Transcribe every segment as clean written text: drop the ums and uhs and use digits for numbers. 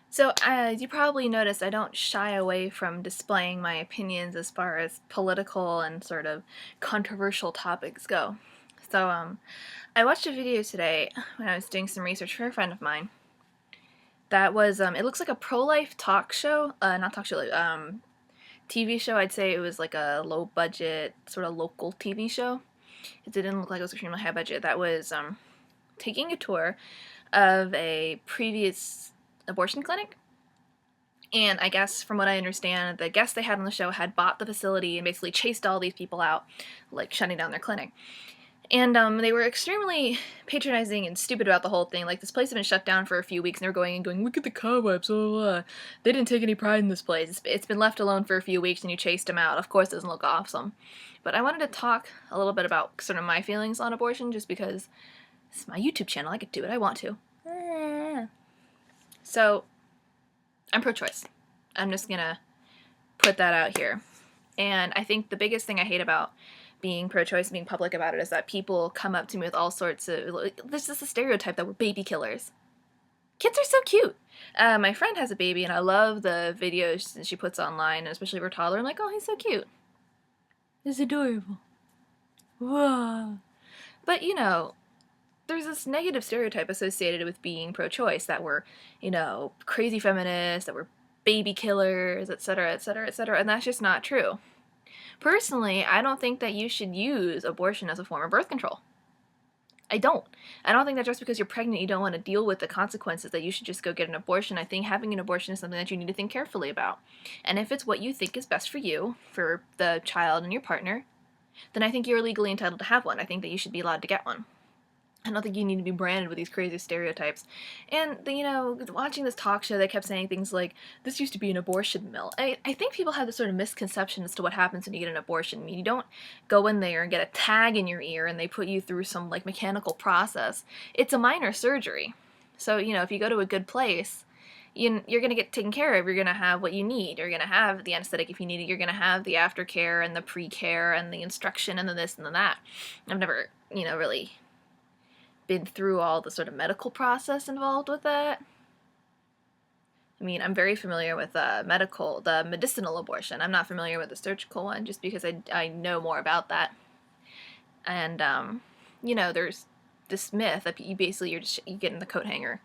So, as you probably noticed, I don't shy away from displaying my opinions as far as political and sort of controversial topics go. So, I watched a video today when I was doing some research for a friend of mine. That was, it looks like a pro-life talk show, not talk show, TV show. I'd say it was like a low-budget, sort of local TV show. It didn't look like it was extremely high budget. That was, taking a tour of a previous abortion clinic. And I guess, from what I understand, the guests they had on the show had bought the facility and basically chased all these people out, like shutting down their clinic. And they were extremely patronizing and stupid about the whole thing. Like, this place had been shut down for a few weeks, and they were going, look at the cobwebs, blah, blah, blah. They didn't take any pride in this place. It's been left alone for a few weeks, and you chased them out. Of course, it doesn't look awesome. But I wanted to talk a little bit about sort of my feelings on abortion, just because it's my YouTube channel. I could do what I want to. So, I'm pro-choice. I'm just gonna put that out here. And I think the biggest thing I hate about being pro-choice and being public about it is that people come up to me with all sorts of, there's just a stereotype that we're baby killers. Kids are so cute. My friend has a baby, and I love the videos she puts online, and especially for toddler. I'm like, oh, he's so cute. He's adorable. Whoa. But, there's this negative stereotype associated with being pro-choice, that we're, crazy feminists, that we're baby killers, etc., etc., etc., and that's just not true. Personally, I don't think that you should use abortion as a form of birth control. I don't. I don't think that just because you're pregnant you don't want to deal with the consequences that you should just go get an abortion. I think having an abortion is something that you need to think carefully about. And if it's what you think is best for you, for the child and your partner, then I think you're legally entitled to have one. I think that you should be allowed to get one. I don't think you need to be branded with these crazy stereotypes. And, watching this talk show, they kept saying things like, this used to be an abortion mill. I think people have this sort of misconception as to what happens when you get an abortion. I mean, you don't go in there and get a tag in your ear and they put you through some, mechanical process. It's a minor surgery. So, if you go to a good place, you're going to get taken care of. You're going to have what you need. You're going to have the anesthetic if you need it. You're going to have the aftercare and the pre-care and the instruction and the this and the that. I've never, really been through all the sort of medical process involved with that. I mean, I'm very familiar with the medicinal abortion. I'm not familiar with the surgical one, just because I know more about that. And, there's this myth that you basically, you get in the coat hanger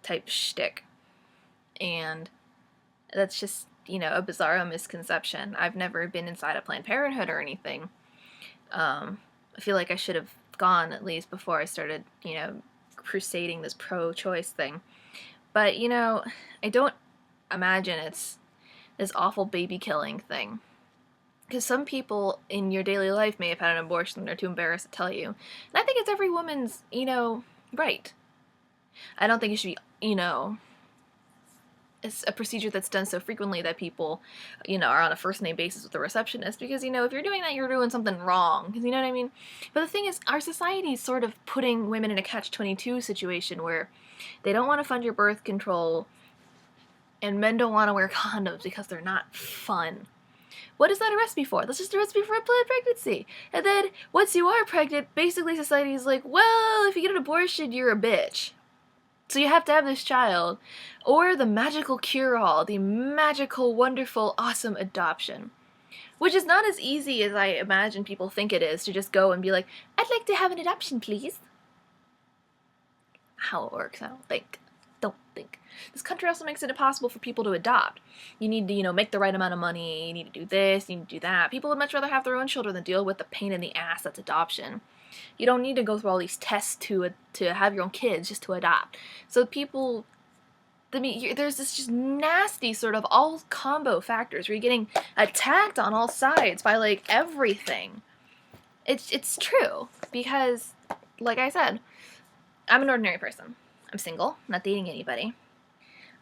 type shtick. And that's just, a bizarro misconception. I've never been inside a Planned Parenthood or anything. I feel like I should have gone at least before I started, crusading this pro-choice thing. But, I don't imagine it's this awful baby killing thing. Because some people in your daily life may have had an abortion and they're too embarrassed to tell you. And I think it's every woman's, right. I don't think it should be, it's a procedure that's done so frequently that people, are on a first name basis with the receptionist, because, if you're doing that, you're doing something wrong, you know what I mean? But the thing is, our society is sort of putting women in a catch-22 situation where they don't want to fund your birth control, and men don't want to wear condoms because they're not fun. What is that a recipe for? That's just a recipe for a planned pregnancy. And then, once you are pregnant, basically society is like, well, if you get an abortion, you're a bitch. So you have to have this child, or the magical cure-all, the magical, wonderful, awesome adoption. Which is not as easy as I imagine people think it is, to just go and be like, I'd like to have an adoption, please. How it works, I don't think. This country also makes it impossible for people to adopt. You need to, make the right amount of money, you need to do this, you need to do that. People would much rather have their own children than deal with the pain in the ass that's adoption. You don't need to go through all these tests to have your own kids just to adopt. So people, there's this just nasty sort of all combo factors where you're getting attacked on all sides by everything. It's true, because, like I said, I'm an ordinary person. I'm single, not dating anybody.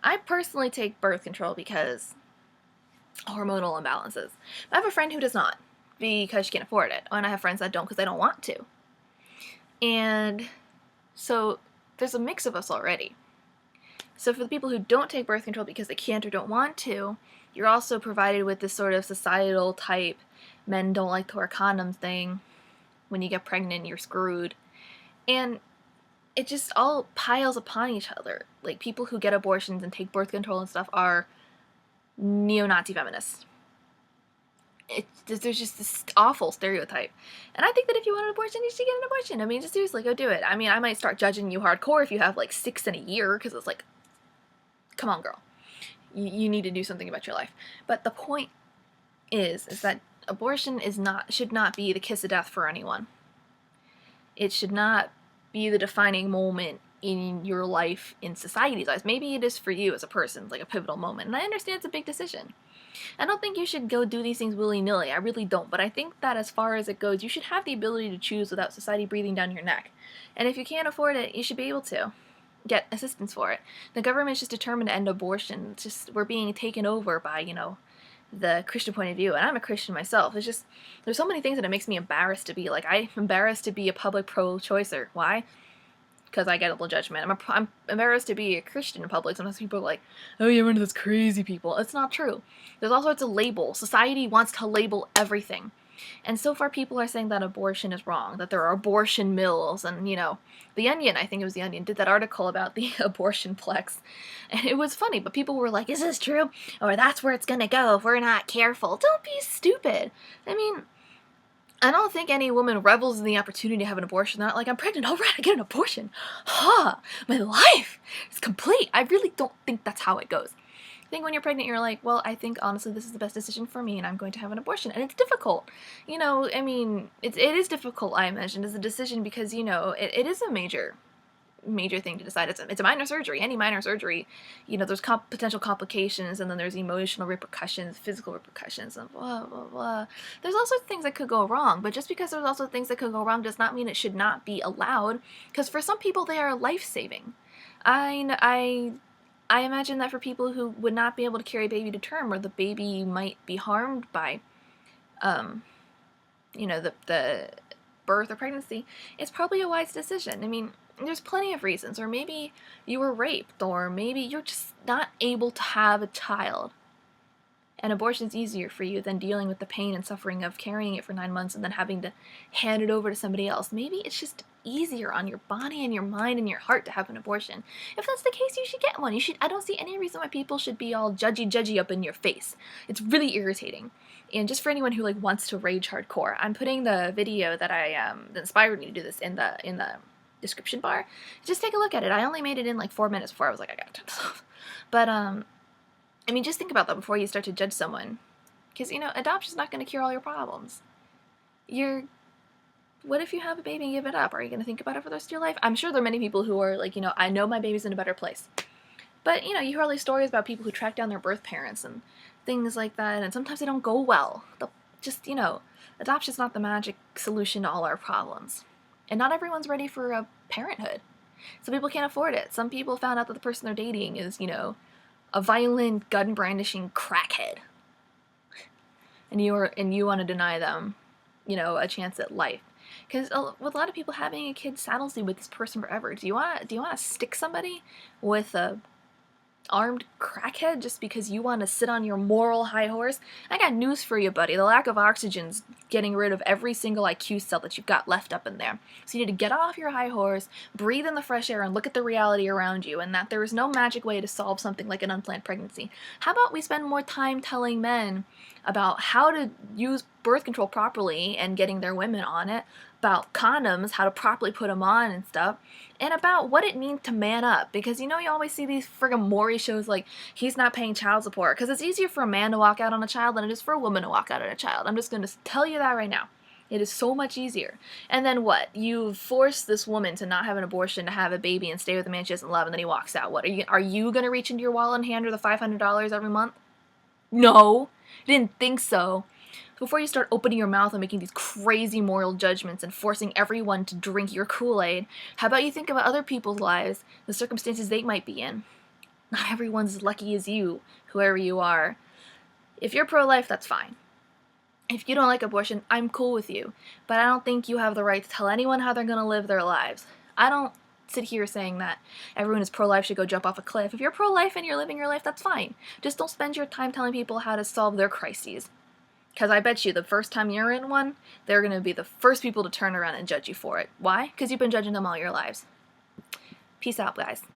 I personally take birth control because hormonal imbalances. I have a friend who does not, because she can't afford it, and I have friends that don't because they don't want to. And so there's a mix of us already. So for the people who don't take birth control because they can't or don't want to, you're also provided with this sort of societal type, men don't like to wear condoms thing. When you get pregnant, you're screwed. And it just all piles upon each other. Like, people who get abortions and take birth control and stuff are neo-Nazi feminists. There's just this awful stereotype. And I think that if you want an abortion, you should get an abortion. I mean, just seriously, go do it. I mean, I might start judging you hardcore if you have like 6 in a year, because it's like, come on, girl. You need to do something about your life. But the point is that abortion should not be the kiss of death for anyone. It should not be the defining moment in your life, in society's eyes. Maybe it is for you as a person, like a pivotal moment. And I understand it's a big decision. I don't think you should go do these things willy-nilly. I really don't. But I think that as far as it goes, you should have the ability to choose without society breathing down your neck. And if you can't afford it, you should be able to get assistance for it. The government's just determined to end abortion. It's just, we're being taken over by, the Christian point of view, and I'm a Christian myself. It's just, there's so many things that it makes me embarrassed to be. Like, I'm embarrassed to be a public pro-choicer. Why? Because I get a little judgment. I'm embarrassed to be a Christian in public. Sometimes people are like, oh, you're one of those crazy people. It's not true. There's all sorts of labels. Society wants to label everything. And so far people are saying that abortion is wrong, that there are abortion mills, and, The Onion, I think it was The Onion, did that article about the abortion plex. And it was funny, but people were like, is this true? Or that's where it's gonna go if we're not careful. Don't be stupid. I mean, I don't think any woman revels in the opportunity to have an abortion. They're not like, I'm pregnant, all right, I get an abortion. My life is complete. I really don't think that's how it goes. I think when you're pregnant, you're like, well, I think honestly this is the best decision for me and I'm going to have an abortion. And it's difficult. I mean, it is difficult, I imagine, as a decision because, it is a major thing to decide. It's a minor surgery. Any minor surgery, there's potential complications, and then there's emotional repercussions, physical repercussions, and blah, blah, blah. There's also things that could go wrong, but just because there's also things that could go wrong does not mean it should not be allowed, because for some people they are life-saving. I imagine that for people who would not be able to carry a baby to term, or the baby might be harmed by, the birth or pregnancy, it's probably a wise decision. I mean, there's plenty of reasons, or maybe you were raped, or maybe you're just not able to have a child. And abortion's easier for you than dealing with the pain and suffering of carrying it for 9 months and then having to hand it over to somebody else. Maybe it's just easier on your body and your mind and your heart to have an abortion. If that's the case, you should get one. I don't see any reason why people should be all judgy up in your face. It's really irritating. And just for anyone who wants to rage hardcore, I'm putting the video that that inspired me to do this in the description bar. Just take a look at it. I only made it in 4 minutes before I was like, I gotta turn this off. But I mean, just think about that before you start to judge someone. Because, adoption's not going to cure all your problems. What if you have a baby and give it up? Are you going to think about it for the rest of your life? I'm sure there are many people who are like, I know my baby's in a better place. But, you hear all these stories about people who track down their birth parents and things like that, and sometimes they don't go well. Adoption's not the magic solution to all our problems. And not everyone's ready for a parenthood. Some people can't afford it. Some people found out that the person they're dating is, a violent, gun-brandishing crackhead. And you want to deny them, a chance at life. Because with a lot of people, having a kid saddles you with this person forever. Do you want to stick somebody with a armed crackhead just because you want to sit on your moral high horse? I got news for you, buddy. The lack of oxygen's getting rid of every single IQ cell that you've got left up in there. So you need to get off your high horse, breathe in the fresh air, and look at the reality around you, and that there is no magic way to solve something like an unplanned pregnancy. How about we spend more time telling men about how to use birth control properly and getting their women on it, about condoms, how to properly put them on and stuff, and about what it means to man up. Because you always see these friggin' Maury shows like, he's not paying child support, because it's easier for a man to walk out on a child than it is for a woman to walk out on a child. I'm just going to tell you that right now. It is so much easier. And then what? You force this woman to not have an abortion, to have a baby and stay with a man she doesn't love, and then he walks out. What, are you going to reach into your wallet and hand her the $500 every month? No. Didn't think so. Before you start opening your mouth and making these crazy moral judgments and forcing everyone to drink your Kool-Aid, how about you think about other people's lives, the circumstances they might be in? Not everyone's as lucky as you, whoever you are. If you're pro-life, that's fine. If you don't like abortion, I'm cool with you. But I don't think you have the right to tell anyone how they're going to live their lives. I don't sit here saying that everyone who's pro-life should go jump off a cliff. If you're pro-life and you're living your life, that's fine. Just don't spend your time telling people how to solve their crises. Because I bet you the first time you're in one, they're going to be the first people to turn around and judge you for it. Why? Because you've been judging them all your lives. Peace out, guys.